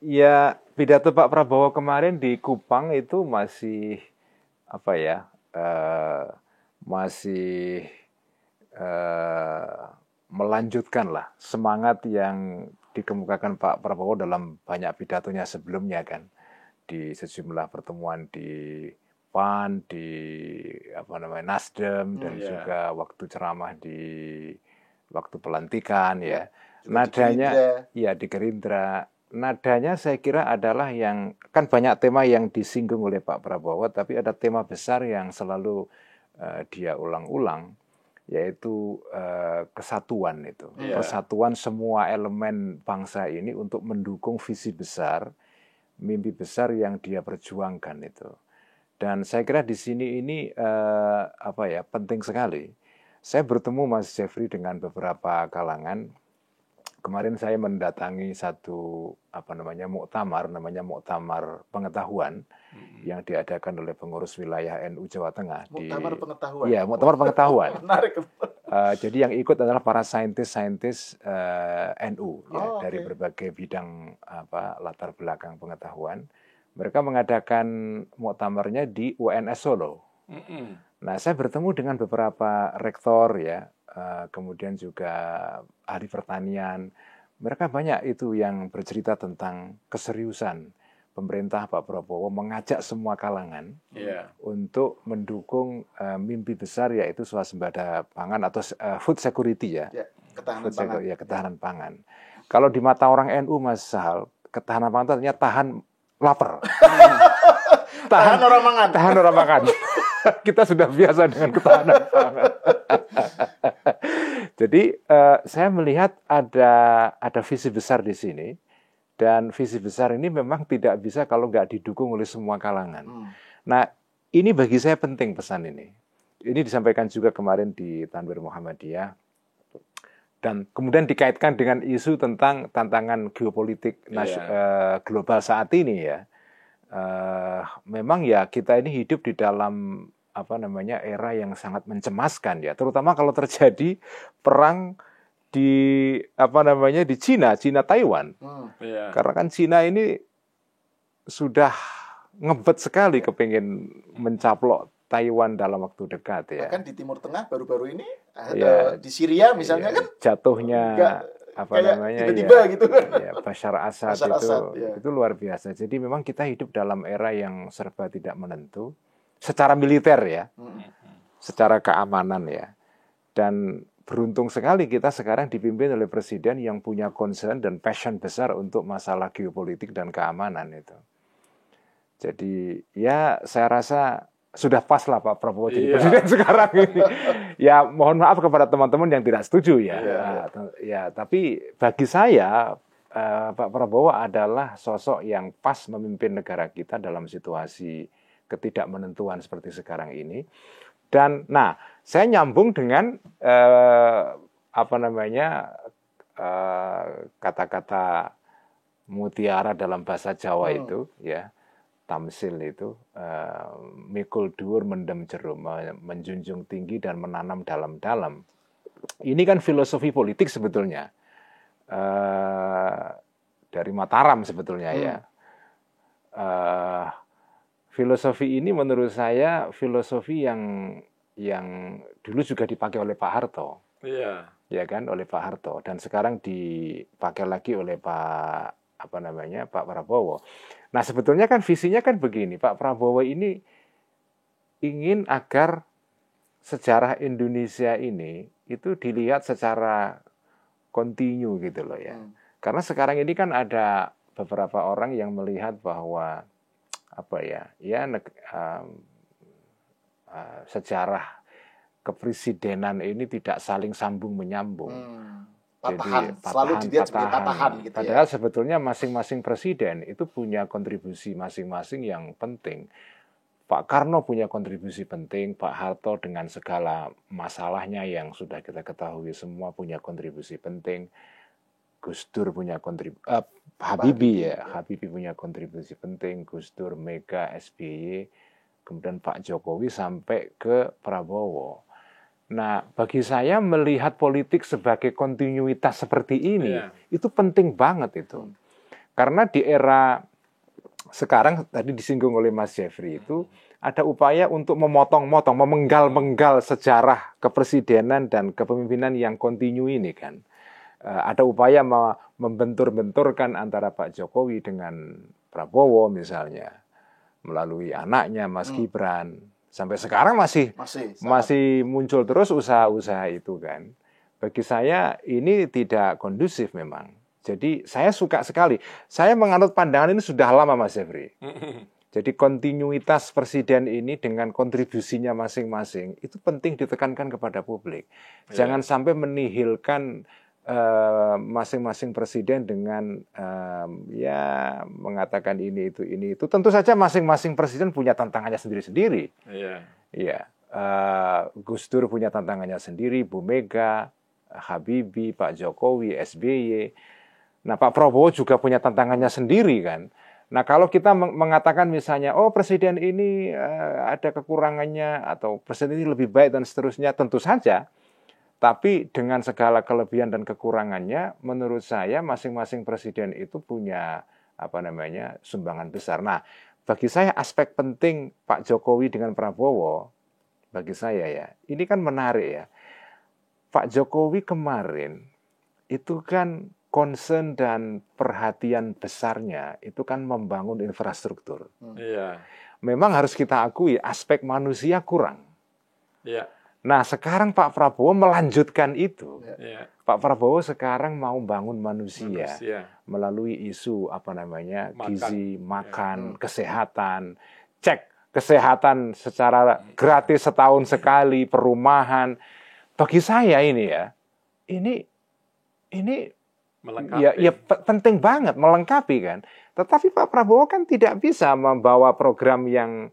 Ya, pidato Pak Prabowo kemarin di Kupang itu masih apa ya? Masih eh, melanjutkan lah semangat yang dikemukakan Pak Prabowo dalam banyak pidatonya sebelumnya kan di sejumlah pertemuan di PAN, di apa namanya Nasdem dan juga waktu ceramah di waktu pelantikan ya. Nadanya ya di Gerindra. Nadanya saya kira adalah yang kan banyak tema yang disinggung oleh Pak Prabowo, tapi ada tema besar yang selalu dia ulang-ulang, yaitu kesatuan itu. Persatuan semua elemen bangsa ini untuk mendukung visi besar, mimpi besar yang dia perjuangkan itu. Dan saya kira di sini ini apa ya penting sekali. Saya bertemu Mas Jeffrey dengan beberapa kalangan. Kemarin saya mendatangi satu apa namanya muktamar pengetahuan yang diadakan oleh pengurus wilayah NU Jawa Tengah. Muktamar pengetahuan. Iya, muktamar pengetahuan. Menarik. Jadi yang ikut adalah para saintis-saintis NU ya, dari berbagai bidang apa latar belakang pengetahuan. Mereka mengadakan muktamarnya di UNS Solo. Nah, saya bertemu dengan beberapa rektor ya, kemudian juga ahli pertanian. Mereka banyak itu yang bercerita tentang keseriusan pemerintah Pak Prabowo mengajak semua kalangan untuk mendukung mimpi besar yaitu swasembada pangan atau food security ya. Ketahanan pangan. Kalau di mata orang NU Mas Sahal, ketahanan pangan itu artinya tahan lapar. Tahan orang makan. Tahan orang makan. Kita sudah biasa dengan ketahanan pangan. Jadi saya melihat ada visi besar di sini, dan visi besar ini memang tidak bisa kalau nggak didukung oleh semua kalangan. Nah, ini bagi saya penting pesan ini. Ini disampaikan juga kemarin di Tanwir Muhammadiyah, dan kemudian dikaitkan dengan isu tentang tantangan geopolitik global saat ini ya. Memang ya kita ini hidup di dalam apa namanya era yang sangat mencemaskan ya, terutama kalau terjadi perang di apa namanya di Cina Taiwan. Karena kan Cina ini sudah ngebet sekali kepingin mencaplok Taiwan dalam waktu dekat ya. Bahkan di Timur Tengah baru-baru ini ada di Syria misalnya kan jatuhnya apa namanya tiba-tiba gitu kan. Ya, Bashar Assad itu luar biasa. Jadi memang kita hidup dalam era yang serba tidak menentu secara militer ya. Secara keamanan ya. Dan beruntung sekali kita sekarang dipimpin oleh presiden yang punya concern dan passion besar untuk masalah geopolitik dan keamanan itu. Jadi ya saya rasa sudah pas lah Pak Prabowo jadi presiden sekarang ini. Ya mohon maaf kepada teman-teman yang tidak setuju ya. Ya tapi bagi saya Pak Prabowo adalah sosok yang pas memimpin negara kita dalam situasi ketidakmenentuan seperti sekarang ini. Dan nah saya nyambung dengan apa namanya kata-kata mutiara dalam bahasa Jawa itu ya. Tamsil itu mikul dhuwur mendem jero, menjunjung tinggi dan menanam dalam-dalam. Ini kan filosofi politik sebetulnya dari Mataram sebetulnya ya. Filosofi ini menurut saya filosofi yang dulu juga dipakai oleh Pak Harto, ya kan, oleh Pak Harto, dan sekarang dipakai lagi oleh Pak Prabowo. Nah sebetulnya kan visinya kan begini, Pak Prabowo ini ingin agar sejarah Indonesia ini itu dilihat secara kontinu gitu loh ya. Karena sekarang ini kan ada beberapa orang yang melihat bahwa sejarah kepresidenan ini tidak saling sambung menyambung. Patahan, selalu dilihat sebagai patahan gitu ya. Padahal sebetulnya masing-masing presiden itu punya kontribusi masing-masing yang penting. Pak Karno punya kontribusi penting, Pak Harto dengan segala masalahnya yang sudah kita ketahui semua punya kontribusi penting. Gus Dur punya kontribusi, Habibie punya kontribusi penting, Gus Dur, Mega, SBY, kemudian Pak Jokowi sampai ke Prabowo. Nah, bagi saya melihat politik sebagai kontinuitas seperti ini, itu penting banget itu. Karena di era sekarang tadi disinggung oleh Mas Jeffrey itu ada upaya untuk memotong-motong, memenggal-menggal sejarah kepresidenan dan kepemimpinan yang kontinu ini kan. Ada upaya membentur-benturkan antara Pak Jokowi dengan Prabowo misalnya melalui anaknya Mas Gibran. Sampai sekarang masih muncul terus usaha-usaha itu kan. Bagi saya ini tidak kondusif memang. Jadi saya suka sekali. Saya menganut pandangan ini sudah lama Mas Jeffrey. Jadi kontinuitas presiden ini dengan kontribusinya masing-masing itu penting ditekankan kepada publik. Jangan sampai menihilkan masing-masing presiden dengan ya mengatakan ini itu. Tentu saja masing-masing presiden punya tantangannya sendiri-sendiri. Iya. Gus Dur punya tantangannya sendiri, Bu Mega, Habibie, Pak Jokowi, SBY. Nah, Pak Prabowo juga punya tantangannya sendiri kan. Nah, kalau kita mengatakan misalnya, oh presiden ini ada kekurangannya atau presiden ini lebih baik dan seterusnya, tentu saja. Tapi dengan segala kelebihan dan kekurangannya, menurut saya masing-masing presiden itu punya sumbangan besar. Nah, bagi saya aspek penting Pak Jokowi dengan Prabowo, bagi saya ya, ini kan menarik ya. Pak Jokowi kemarin itu kan concern dan perhatian besarnya itu kan membangun infrastruktur. Memang harus kita akui aspek manusia kurang. Nah sekarang Pak Prabowo melanjutkan itu. Pak Prabowo sekarang mau bangun manusia. Melalui isu gizi, makan, kesehatan, cek kesehatan secara gratis setahun sekali, perumahan. Bagi saya ini ya, ini ya penting banget melengkapi kan. Tetapi Pak Prabowo kan tidak bisa membawa program yang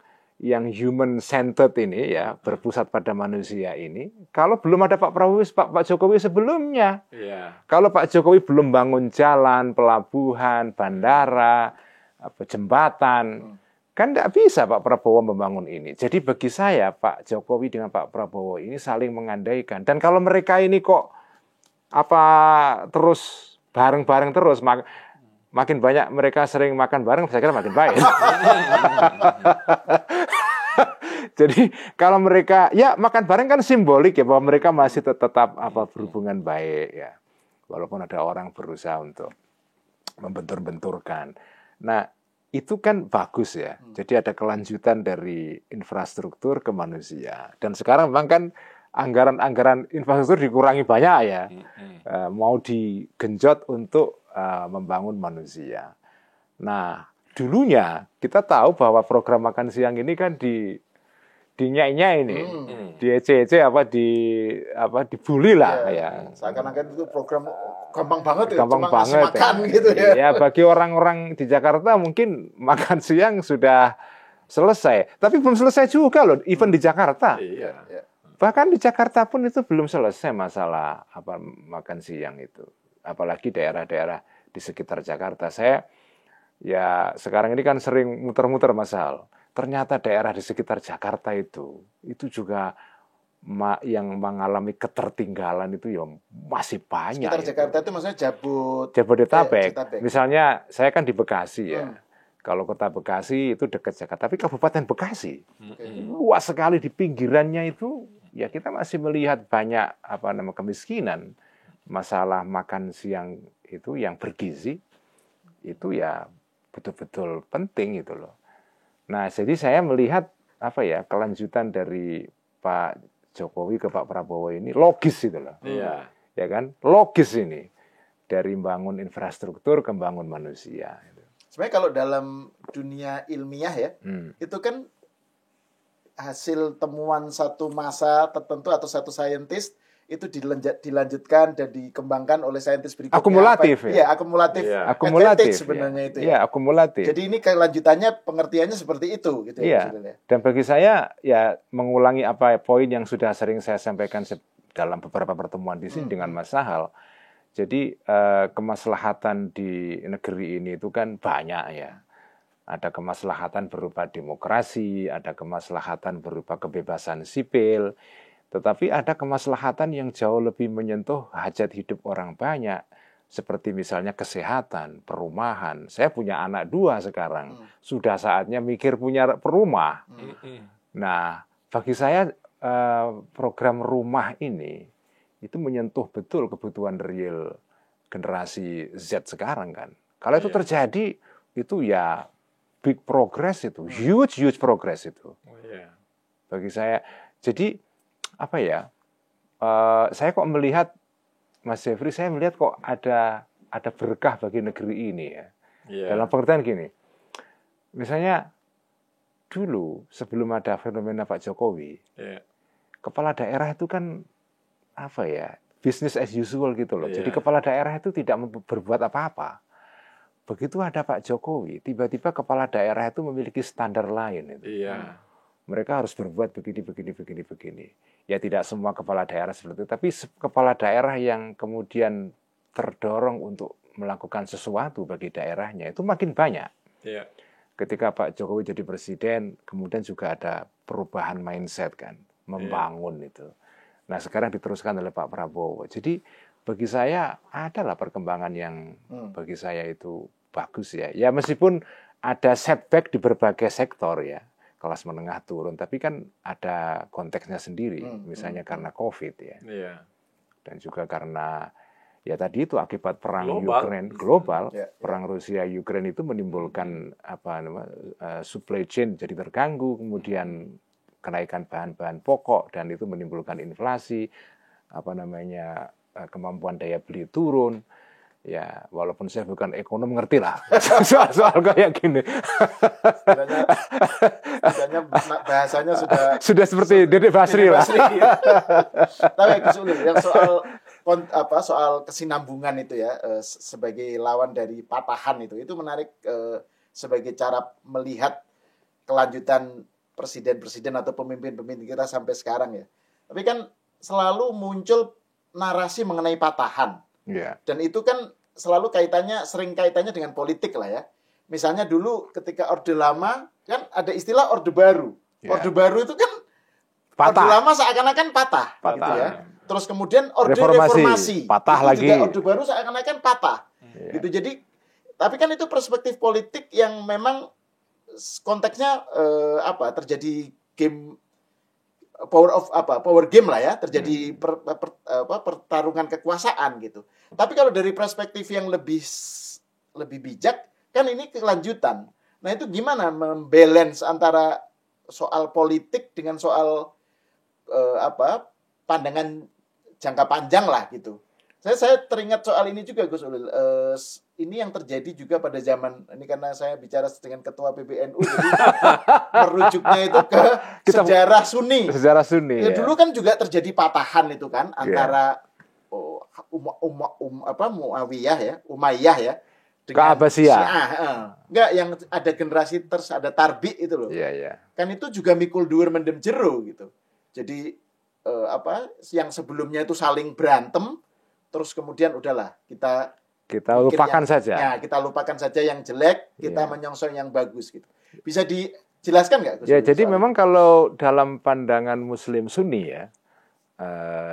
human centered ini ya, berpusat pada manusia ini kalau belum ada Pak Jokowi sebelumnya. Kalau Pak Jokowi belum bangun jalan, pelabuhan, bandara, jembatan, kan tidak bisa Pak Prabowo membangun ini. Jadi bagi saya Pak Jokowi dengan Pak Prabowo ini saling mengandaikan. Dan kalau mereka ini kok terus bareng-bareng terus, makin banyak mereka sering makan bareng, saya kira makin baik. Jadi kalau mereka ya makan bareng kan simbolik ya bahwa mereka masih tetap berhubungan baik ya, walaupun ada orang berusaha untuk membentur-benturkan. Nah itu kan bagus ya. Jadi ada kelanjutan dari infrastruktur ke manusia. Dan sekarang memang kan anggaran infrastruktur dikurangi banyak ya, mau digenjot untuk membangun manusia. Nah, dulunya kita tahu bahwa program makan siang ini kan dinyai-nyai ini, diece-ece dibully lah ya. Seakan-akan itu program gampang banget gampang cuma banget makan gitu ya. Ya bagi orang-orang di Jakarta mungkin makan siang sudah selesai, tapi belum selesai juga loh, even di Jakarta. Bahkan di Jakarta pun itu belum selesai masalah makan siang itu. Apalagi daerah-daerah di sekitar Jakarta. Saya ya sekarang ini kan sering muter-muter Mas Hal. Ternyata daerah di sekitar Jakarta itu juga yang mengalami ketertinggalan itu ya masih banyak. Sekitar Jakarta itu maksudnya Jabodetabek. Misalnya saya kan di Bekasi ya. Kalau kota Bekasi itu dekat Jakarta, tapi Kabupaten Bekasi luas sekali di pinggirannya itu. Ya kita masih melihat banyak kemiskinan. Masalah makan siang itu yang bergizi itu ya betul-betul penting itu loh. Nah, jadi saya melihat kelanjutan dari Pak Jokowi ke Pak Prabowo ini logis itu loh. Ya kan? Logis ini. Dari membangun infrastruktur ke membangun manusia. Sebenarnya kalau dalam dunia ilmiah ya, itu kan hasil temuan satu masa tertentu atau satu saintis itu dilanjutkan dan dikembangkan oleh saintis berikutnya. Akumulatif ya. Akumulatif. Akumulatif sebenarnya itu. Ya, akumulatif. Jadi ini kelanjutannya pengertiannya seperti itu gitu ya. Dan bagi saya ya mengulangi poin yang sudah sering saya sampaikan dalam beberapa pertemuan di sini dengan Mas Sahal. Jadi kemaslahatan di negeri ini itu kan banyak ya. Ada kemaslahatan berupa demokrasi, ada kemaslahatan berupa kebebasan sipil, tetapi ada kemaslahatan yang jauh lebih menyentuh hajat hidup orang banyak, seperti misalnya kesehatan, perumahan. Saya punya anak 2 sekarang. Sudah saatnya mikir punya rumah. Nah, bagi saya program rumah ini itu menyentuh betul kebutuhan real generasi Z sekarang kan. Kalau itu terjadi, itu ya big progress itu, huge progress itu. Bagi saya, jadi apa ya? Saya kok melihat Mas Jeffrey, saya melihat kok ada berkah bagi negeri ini ya. Dalam pengertian gini, misalnya dulu sebelum ada fenomena Pak Jokowi, kepala daerah itu kan apa ya, business as usual gitu loh. Jadi kepala daerah itu tidak berbuat apa-apa. Begitu ada Pak Jokowi, tiba-tiba kepala daerah itu memiliki standar lain itu. Mereka harus berbuat begini. Ya tidak semua kepala daerah seperti itu, tapi kepala daerah yang kemudian terdorong untuk melakukan sesuatu bagi daerahnya itu makin banyak. Ketika Pak Jokowi jadi presiden, kemudian juga ada perubahan mindset kan, membangun itu. Nah sekarang diteruskan oleh Pak Prabowo. Jadi bagi saya adalah perkembangan yang bagi saya itu bagus ya. Ya meskipun ada setback di berbagai sektor ya. Kelas menengah turun, tapi kan ada konteksnya sendiri, misalnya karena COVID ya, dan juga karena ya tadi itu akibat perang Ukraine global, perang Rusia Ukraine itu menimbulkan supply chain jadi terganggu, kemudian kenaikan bahan-bahan pokok dan itu menimbulkan inflasi, kemampuan daya beli turun. Ya, walaupun saya bukan ekonom, ngerti lah soal kayak gini. Setidaknya bahasanya sudah seperti Dedek Basri lah. Ya. Tapi Gus Ulil, yang soal kesinambungan itu ya, sebagai lawan dari patahan itu menarik sebagai cara melihat kelanjutan presiden-presiden atau pemimpin-pemimpin kita sampai sekarang ya. Tapi kan selalu muncul narasi mengenai patahan. Dan itu kan selalu sering kaitannya dengan politik lah ya. Misalnya dulu ketika Orde Lama kan ada istilah Orde Baru. Orde Baru itu kan patah. Orde Lama seakan-akan patah. Gitu ya. Terus kemudian Orde Reformasi patah itu lagi. Juga Orde Baru seakan-akan patah. Gitu. Jadi tapi kan itu perspektif politik yang memang konteksnya terjadi game power game lah ya, terjadi pertarungan kekuasaan gitu. Tapi kalau dari perspektif yang lebih bijak kan ini kelanjutan. Nah, itu gimana membalance antara soal politik dengan soal pandangan jangka panjang lah gitu. Saya teringat soal ini juga Gus Ulil. Ini yang terjadi juga pada zaman ini karena saya bicara dengan ketua PBNU jadi merujuknya itu ke sejarah Sunni. Sejarah Sunni. Ya, dulu kan juga terjadi patahan itu kan antara Muawiyah ya, Umayyah ya dengan Abbasiyah. Enggak yang ada generasi ada Tarbi itu loh. Kan itu juga mikul dhuwur mendem jero gitu. Jadi yang sebelumnya itu saling berantem terus kemudian udahlah kita lupakan saja. Ya, kita lupakan saja yang jelek, kita menyongsong yang bagus gitu. Bisa dijelaskan nggak? Ya, jadi memang kalau dalam pandangan Muslim Sunni ya,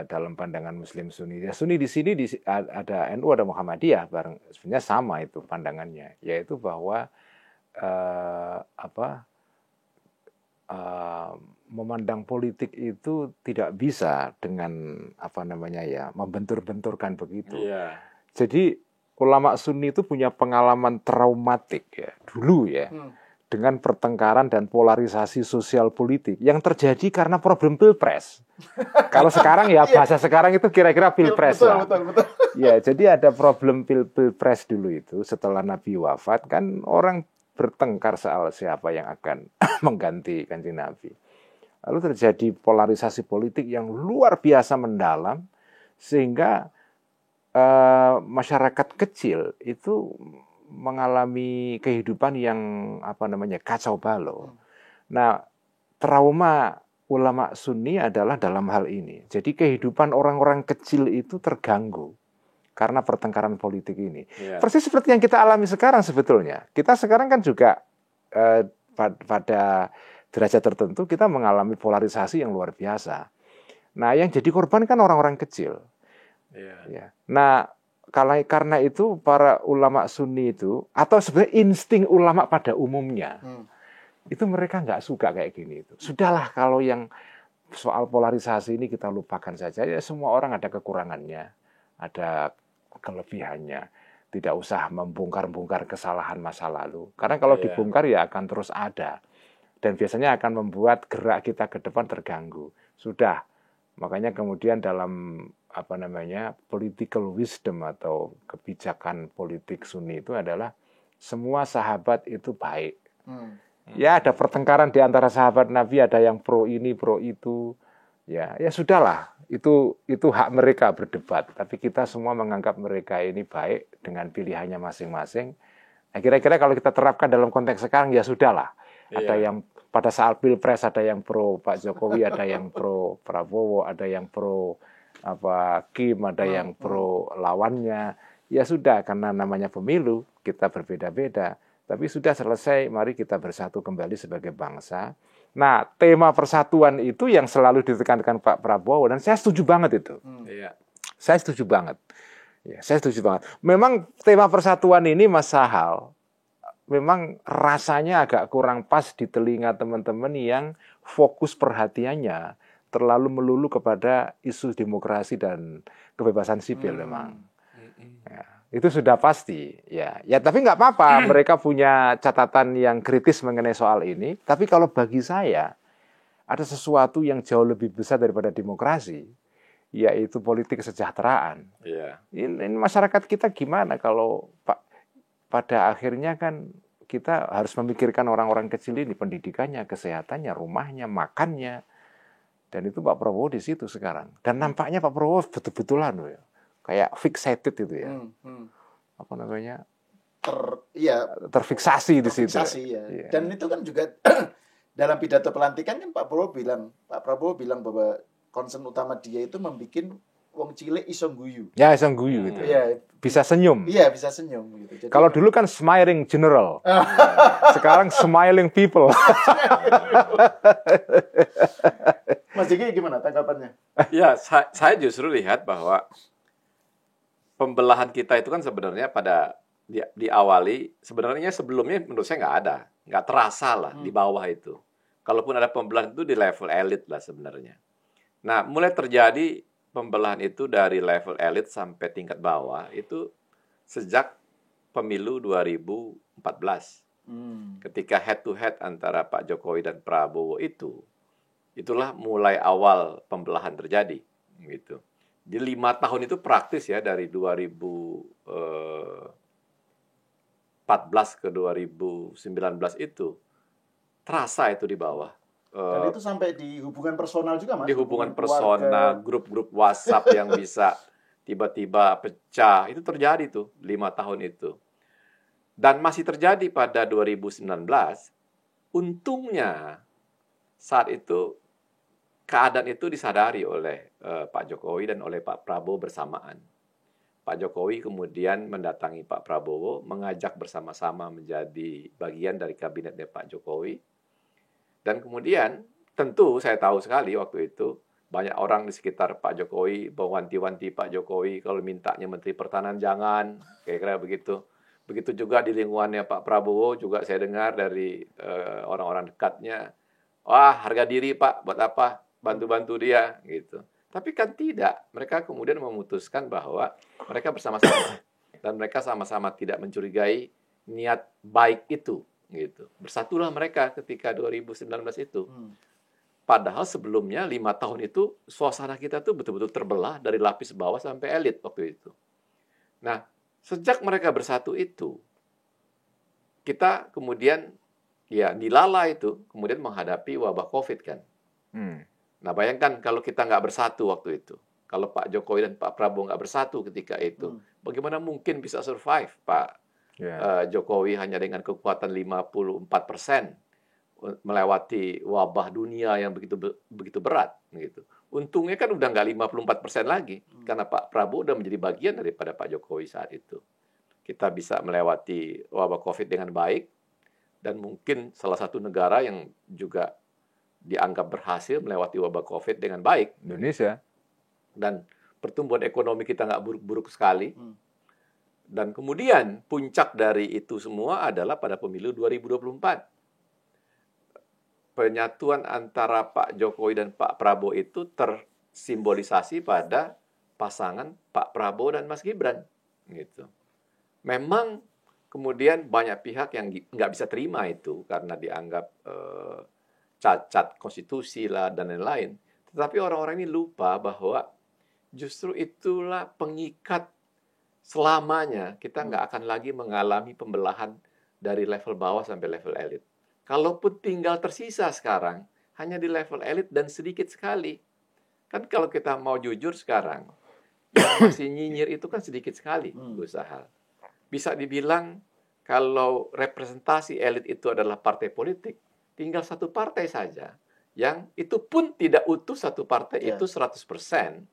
dalam pandangan Muslim Sunni, ya Sunni di sini ada NU, ada Muhammadiyah, sebenarnya sama itu pandangannya, yaitu bahwa memandang politik itu tidak bisa dengan membentur-benturkan begitu. Jadi ulama Sunni itu punya pengalaman traumatik ya dulu ya dengan pertengkaran dan polarisasi sosial politik yang terjadi karena problem pilpres. Kalau sekarang ya bahasa sekarang itu kira-kira pilpres lah. Betul. Ya, jadi ada problem pilpres dulu itu setelah Nabi wafat kan orang bertengkar soal siapa yang akan mengganti Kanjeng Nabi. Lalu terjadi polarisasi politik yang luar biasa mendalam sehingga masyarakat kecil itu mengalami kehidupan yang kacau balau. Nah, trauma ulama Sunni adalah dalam hal ini. Jadi kehidupan orang-orang kecil itu terganggu karena pertengkaran politik ini. Persis seperti yang kita alami sekarang sebetulnya. Kita sekarang kan juga pada derajat tertentu kita mengalami polarisasi yang luar biasa. Nah, yang jadi korban kan orang-orang kecil. Ya. Nah, karena itu para ulama Sunni itu, atau sebenarnya insting ulama pada umumnya, itu mereka nggak suka kayak gini. Sudahlah kalau yang soal polarisasi ini kita lupakan saja. Ya semua orang ada kekurangannya, ada kelebihannya. Tidak usah membongkar-bongkar kesalahan masa lalu. Karena kalau dibongkar ya akan terus ada. Dan biasanya akan membuat gerak kita ke depan terganggu. Sudah. Makanya kemudian dalam political wisdom atau kebijakan politik Sunni itu adalah semua sahabat itu baik. Ya ada pertengkaran di antara sahabat Nabi, ada yang pro ini, pro itu. Ya sudahlah, itu hak mereka berdebat. Tapi kita semua menganggap mereka ini baik dengan pilihannya masing-masing. Nah, kira-kira kalau kita terapkan dalam konteks sekarang ya sudahlah. Ada yang pada saat Pilpres ada yang pro Pak Jokowi, ada yang pro Prabowo, ada yang pro Kim, ada yang pro lawannya. Ya sudah, karena namanya pemilu, kita berbeda-beda. Tapi sudah selesai, mari kita bersatu kembali sebagai bangsa. Nah, tema persatuan itu yang selalu ditekankan Pak Prabowo, dan saya setuju banget itu. Saya setuju banget. Ya, saya setuju banget. Memang tema persatuan ini, Mas Sahal, memang rasanya agak kurang pas di telinga teman-teman yang fokus perhatiannya terlalu melulu kepada isu demokrasi dan kebebasan sipil memang. Ya. Itu sudah pasti, ya. Tapi nggak apa-apa. Mereka punya catatan yang kritis mengenai soal ini. Tapi kalau bagi saya ada sesuatu yang jauh lebih besar daripada demokrasi, yaitu politik kesejahteraan. Ini masyarakat kita gimana kalau pada akhirnya kan kita harus memikirkan orang-orang kecil ini, pendidikannya, kesehatannya, rumahnya, makannya, dan itu Pak Prabowo di situ sekarang. Dan nampaknya Pak Prabowo betul-betulan loh ya. Kayak fixated itu ya, terfiksasi di situ. Ya. Dan itu kan juga dalam pidato pelantikan kan Pak Prabowo bilang bahwa concern utama dia itu membuat wong cilik iso guyu. Ya, iso guyu gitu. Iya. Bisa senyum. Iya, bisa senyum gitu. Kalau dulu kan smiling general. Sekarang smiling people. Mas Diki gimana tanggapannya? Ya, saya justru lihat bahwa pembelahan kita itu kan sebenarnya pada diawali, sebenarnya sebelumnya menurut saya nggak terasa lah di bawah itu. Kalaupun ada pembelahan itu di level elit lah sebenarnya. Nah, mulai terjadi pembelahan itu dari level elit sampai tingkat bawah itu sejak pemilu 2014. Ketika head to head antara Pak Jokowi dan Prabowo itulah mulai awal pembelahan terjadi gitu. Di 5 tahun itu praktis ya, dari 2014 ke 2019 itu terasa itu di bawah. Dan itu sampai di hubungan personal juga, Mas? Di hubungan personal, grup-grup WhatsApp yang bisa tiba-tiba pecah, itu terjadi tuh 5 tahun itu. Dan masih terjadi pada 2019. Untungnya saat itu keadaan itu disadari oleh Pak Jokowi dan oleh Pak Prabowo bersamaan. Pak Jokowi kemudian mendatangi Pak Prabowo, mengajak bersama-sama menjadi bagian dari kabinetnya Pak Jokowi. Dan kemudian tentu saya tahu sekali waktu itu banyak orang di sekitar Pak Jokowi mewanti-wanti Pak Jokowi kalau mintanya Menteri Pertahanan jangan, kira-kira begitu. Begitu juga di lingkungannya Pak Prabowo juga saya dengar dari orang-orang dekatnya, wah harga diri Pak, buat apa? Bantu-bantu dia gitu. Tapi kan tidak, mereka kemudian memutuskan bahwa mereka bersama-sama dan mereka sama-sama tidak mencurigai niat baik itu gitu. Bersatulah mereka ketika 2019 itu. Padahal sebelumnya 5 tahun itu suasana kita tuh betul-betul terbelah dari lapis bawah sampai elit waktu itu. Nah, sejak mereka bersatu itu, kita kemudian ya dilala itu kemudian menghadapi wabah COVID kan. Nah, bayangkan kalau kita nggak bersatu waktu itu. Kalau Pak Jokowi dan Pak Prabowo nggak bersatu ketika itu, bagaimana mungkin bisa survive Pak Jokowi hanya dengan kekuatan 54% melewati wabah dunia yang begitu berat. Gitu. Untungnya kan udah nggak 54% lagi, karena Pak Prabowo udah menjadi bagian daripada Pak Jokowi saat itu. Kita bisa melewati wabah COVID dengan baik, dan mungkin salah satu negara yang juga dianggap berhasil melewati wabah COVID dengan baik, Indonesia. Dan pertumbuhan ekonomi kita nggak buruk-buruk sekali. Dan kemudian puncak dari itu semua adalah pada pemilu 2024. Penyatuan antara Pak Jokowi dan Pak Prabowo itu tersimbolisasi pada pasangan Pak Prabowo dan Mas Gibran. Gitu. Memang kemudian banyak pihak yang nggak bisa terima itu karena dianggap cacat konstitusi lah dan lain-lain. Tetapi orang-orang ini lupa bahwa justru itulah pengikat selamanya. Kita nggak akan lagi mengalami pembelahan dari level bawah sampai level elit. Kalaupun tinggal tersisa sekarang, hanya di level elit dan sedikit sekali. Kan kalau kita mau jujur sekarang, yang masih nyinyir itu kan sedikit sekali usaha. Bisa dibilang kalau representasi elit itu adalah partai politik, tinggal satu partai saja. Yang itu pun tidak utuh satu partai itu 100%.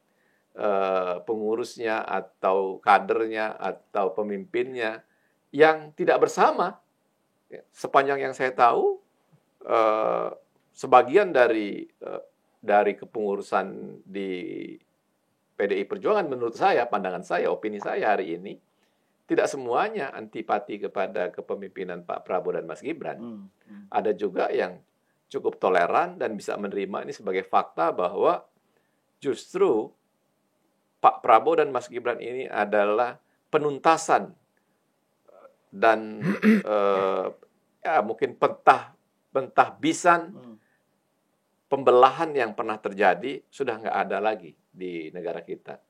Pengurusnya atau kadernya atau pemimpinnya yang tidak bersama. Sepanjang yang saya tahu, sebagian dari kepengurusan di PDI Perjuangan menurut saya, pandangan saya, opini saya hari ini, tidak semuanya antipati kepada kepemimpinan Pak Prabowo dan Mas Gibran. Ada juga yang cukup toleran dan bisa menerima ini sebagai fakta bahwa justru Pak Prabowo dan Mas Gibran ini adalah penuntasan dan ya mungkin pentahbisan pembelahan yang pernah terjadi sudah nggak ada lagi di negara kita.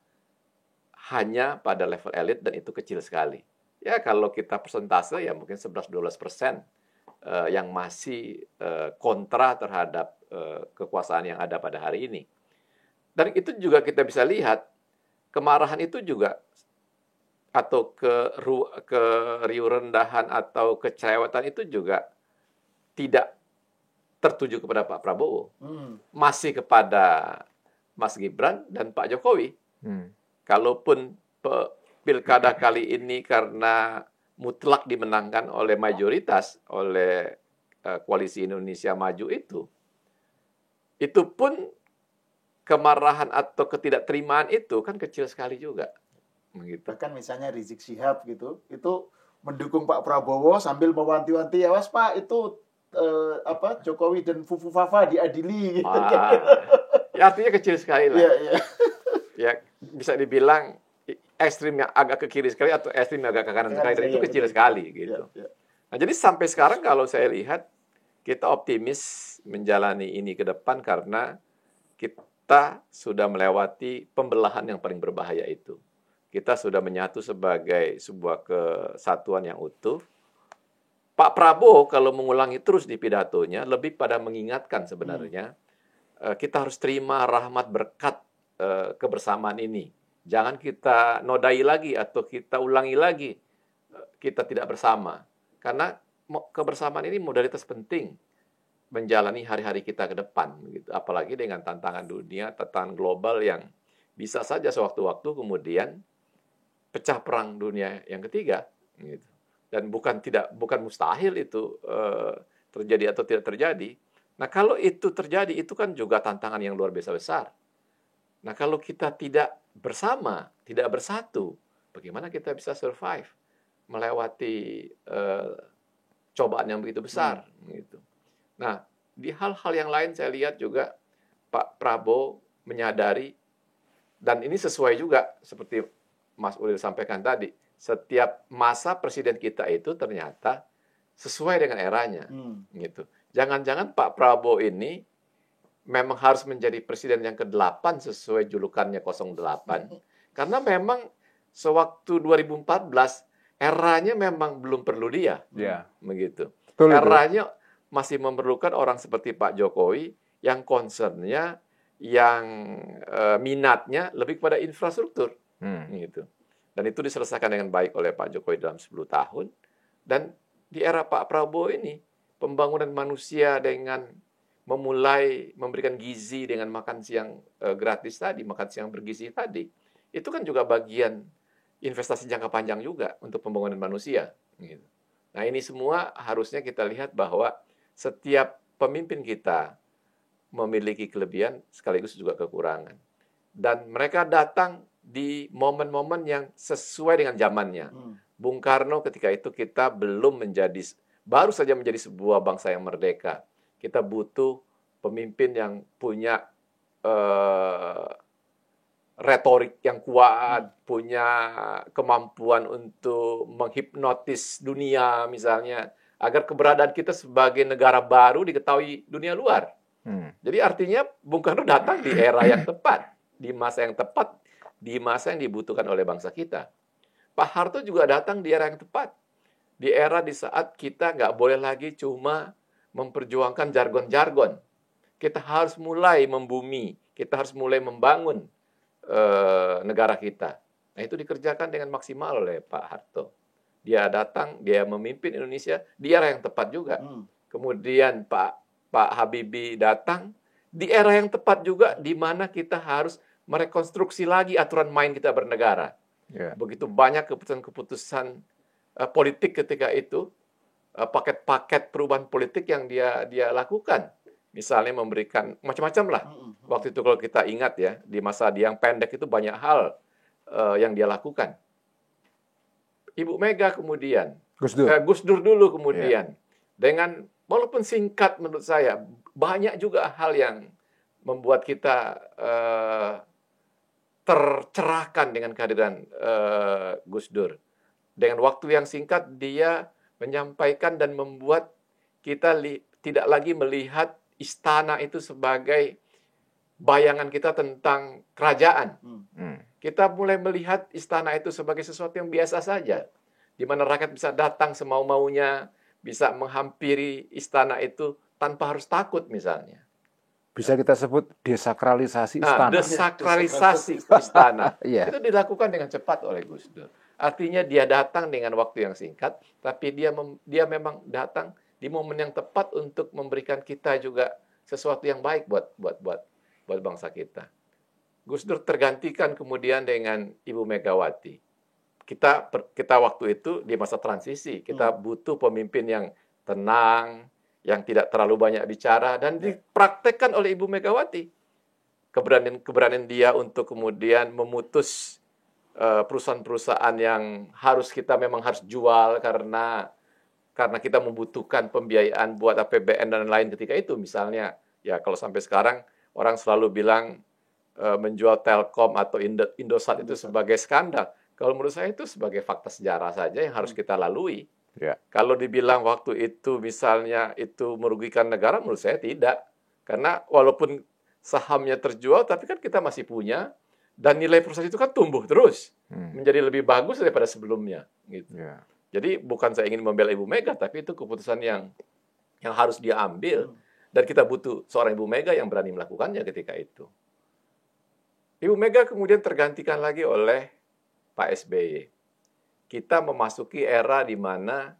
Hanya pada level elit dan itu kecil sekali. Ya kalau kita persentase ya mungkin 11-12% yang masih kontra terhadap kekuasaan yang ada pada hari ini. Dan itu juga kita bisa lihat kemarahan itu juga atau keriuh rendahan atau kecerewetan itu juga tidak tertuju kepada Pak Prabowo. Masih kepada Mas Gibran dan Pak Jokowi. Kalaupun pilkada kali ini karena mutlak dimenangkan oleh mayoritas, oleh Koalisi Indonesia Maju itu pun kemarahan atau ketidakterimaan itu kan kecil sekali juga. Begitu. Bahkan misalnya Rizik Syihab gitu, itu mendukung Pak Prabowo sambil mewanti-wanti, awas Pak, itu Jokowi dan Fufu Fafa diadili gitu. Ya, artinya kecil sekali lah. Yeah. Ya, bisa dibilang ekstrimnya agak ke kiri sekali atau ekstrimnya agak ke kanan sekali, dan itu kecil sekali gitu. Nah, jadi sampai sekarang kalau saya lihat kita optimis menjalani ini ke depan karena kita sudah melewati pembelahan yang paling berbahaya itu. Kita sudah menyatu sebagai sebuah kesatuan yang utuh. Pak Prabowo kalau mengulangi terus di pidatonya lebih pada mengingatkan sebenarnya kita harus terima rahmat berkat kebersamaan ini. Jangan kita nodai lagi atau kita ulangi lagi kita tidak bersama. Karena kebersamaan ini modalitas penting menjalani hari-hari kita ke depan. Gitu. Apalagi dengan tantangan dunia, tantangan global yang bisa saja sewaktu-waktu kemudian pecah perang dunia yang ketiga. Gitu. Dan bukan mustahil itu terjadi atau tidak terjadi. Nah kalau itu terjadi, itu kan juga tantangan yang luar biasa besar. Nah kalau kita tidak bersama, tidak bersatu, bagaimana kita bisa survive melewati cobaan yang begitu besar? Gitu. Nah di hal-hal yang lain saya lihat juga Pak Prabowo menyadari, dan ini sesuai juga seperti Mas Ulil sampaikan tadi, setiap masa presiden kita itu ternyata sesuai dengan eranya. Gitu. Jangan-jangan Pak Prabowo ini memang harus menjadi presiden yang ke-8 sesuai julukannya 08. Karena memang sewaktu 2014 eranya memang belum perlu dia. Begitu. Betul, eranya masih memerlukan orang seperti Pak Jokowi yang concernnya, yang minatnya lebih kepada infrastruktur. Gitu. Dan itu diselesaikan dengan baik oleh Pak Jokowi dalam 10 tahun. Dan di era Pak Prabowo ini, pembangunan manusia dengan memulai memberikan gizi dengan makan siang gratis tadi, makan siang bergizi tadi, itu kan juga bagian investasi jangka panjang juga untuk pembangunan manusia. Gitu. Nah ini semua harusnya kita lihat bahwa setiap pemimpin kita memiliki kelebihan sekaligus juga kekurangan. Dan mereka datang di momen-momen yang sesuai dengan zamannya. Bung Karno ketika itu kita baru saja menjadi sebuah bangsa yang merdeka. Kita butuh pemimpin yang punya retorik yang kuat, punya kemampuan untuk menghipnotis dunia misalnya, agar keberadaan kita sebagai negara baru diketahui dunia luar. Jadi artinya Bung Karno datang di era yang tepat, di masa yang tepat, di masa yang dibutuhkan oleh bangsa kita. Pak Harto juga datang di era yang tepat, di era di saat kita nggak boleh lagi cuma memperjuangkan jargon-jargon. Kita harus mulai membumi, kita harus mulai membangun negara kita. Nah, itu dikerjakan dengan maksimal oleh Pak Harto. Dia datang, dia memimpin Indonesia di era yang tepat juga. Kemudian Pak Habibie datang di era yang tepat juga, di mana kita harus merekonstruksi lagi aturan main kita bernegara. Begitu banyak keputusan-keputusan politik ketika itu, paket-paket perubahan politik yang dia lakukan. Misalnya memberikan macam-macam lah. Waktu itu kalau kita ingat ya, di masa dia yang pendek itu banyak hal yang dia lakukan. Ibu Mega kemudian, Gus Dur dulu kemudian. Dengan, walaupun singkat menurut saya, banyak juga hal yang membuat kita tercerahkan dengan kehadiran Gus Dur. Dengan waktu yang singkat, dia menyampaikan dan membuat kita tidak lagi melihat istana itu sebagai bayangan kita tentang kerajaan. Kita mulai melihat istana itu sebagai sesuatu yang biasa saja, di mana rakyat bisa datang semau-maunya, bisa menghampiri istana itu tanpa harus takut misalnya. Bisa kita sebut desakralisasi istana. Desakralisasi istana. Itu dilakukan dengan cepat oleh Gus Dur. Artinya dia datang dengan waktu yang singkat, tapi dia memang datang di momen yang tepat untuk memberikan kita juga sesuatu yang baik buat bangsa kita. Gus Dur tergantikan kemudian dengan Ibu Megawati. Kita waktu itu di masa transisi, kita butuh pemimpin yang tenang, yang tidak terlalu banyak bicara, dan dipraktekkan oleh Ibu Megawati. Keberanian dia untuk kemudian memutus perusahaan-perusahaan yang kita memang harus jual karena kita membutuhkan pembiayaan buat APBN dan lain ketika itu. Misalnya, ya kalau sampai sekarang orang selalu bilang menjual Telkom atau Indosat itu sebagai skandal. Kalau menurut saya itu sebagai fakta sejarah saja yang harus kita lalui. Kalau dibilang waktu itu misalnya itu merugikan negara, menurut saya tidak. Karena walaupun sahamnya terjual, tapi kan kita masih punya, dan nilai perusahaan itu kan tumbuh terus, menjadi lebih bagus daripada sebelumnya. Gitu. Jadi bukan saya ingin membela Ibu Mega, tapi itu keputusan yang harus dia ambil. Dan kita butuh seorang Ibu Mega yang berani melakukannya ketika itu. Ibu Mega kemudian tergantikan lagi oleh Pak SBY. Kita memasuki era di mana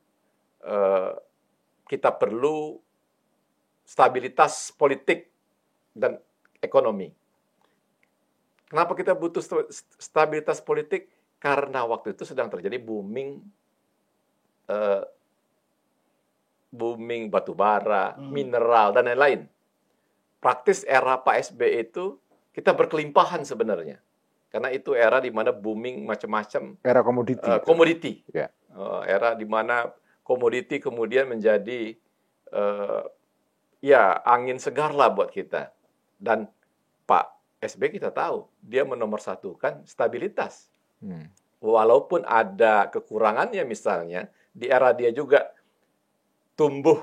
kita perlu stabilitas politik dan ekonomi. Kenapa kita butuh stabilitas politik? Karena waktu itu sedang terjadi booming batu bara, mineral, dan lain-lain. Praktis era Pak SBY itu kita berkelimpahan sebenarnya. Karena itu era di mana booming macam-macam. Era komoditi. Komoditi. Era di mana komoditi kemudian menjadi angin segar lah buat kita. Dan Pak SBY kita tahu, dia menomorsatukan stabilitas. Walaupun ada kekurangannya misalnya, di era dia juga tumbuh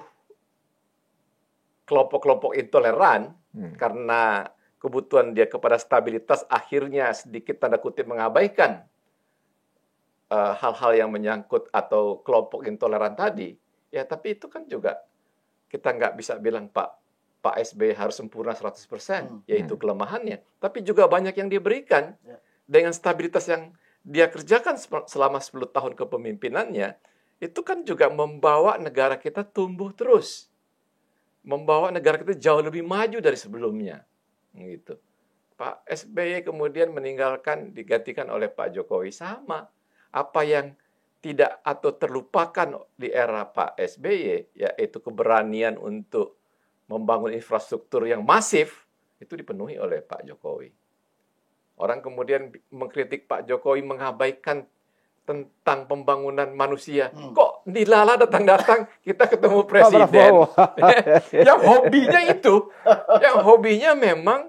kelompok-kelompok intoleran karena kebutuhan dia kepada stabilitas akhirnya sedikit tanda kutip mengabaikan hal-hal yang menyangkut atau kelompok intoleran tadi. Ya, tapi itu kan juga kita nggak bisa bilang Pak SBY harus sempurna 100%, yaitu kelemahannya. Tapi juga banyak yang diberikan dengan stabilitas yang dia kerjakan selama 10 tahun kepemimpinannya. Itu kan juga membawa negara kita tumbuh terus. Membawa negara kita jauh lebih maju dari sebelumnya. Gitu. Pak SBY kemudian digantikan oleh Pak Jokowi. Sama. Apa yang tidak atau terlupakan di era Pak SBY, yaitu keberanian untuk membangun infrastruktur yang masif, itu dipenuhi oleh Pak Jokowi. Orang kemudian mengkritik Pak Jokowi mengabaikan tentang pembangunan manusia. Kok dilala datang-datang kita ketemu presiden yang hobinya itu, yang hobinya memang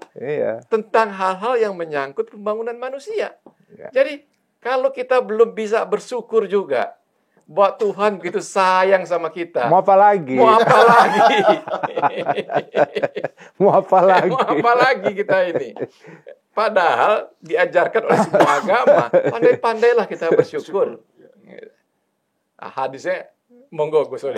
tentang hal-hal yang menyangkut pembangunan manusia. Jadi kalau kita belum bisa bersyukur juga bahwa Tuhan begitu sayang sama kita, mau apa lagi? Mau apa lagi? Mau apa lagi? Mau apa lagi kita ini? Padahal diajarkan oleh semua agama, pandai-pandailah kita bersyukur. Hadisnya, monggo Gus.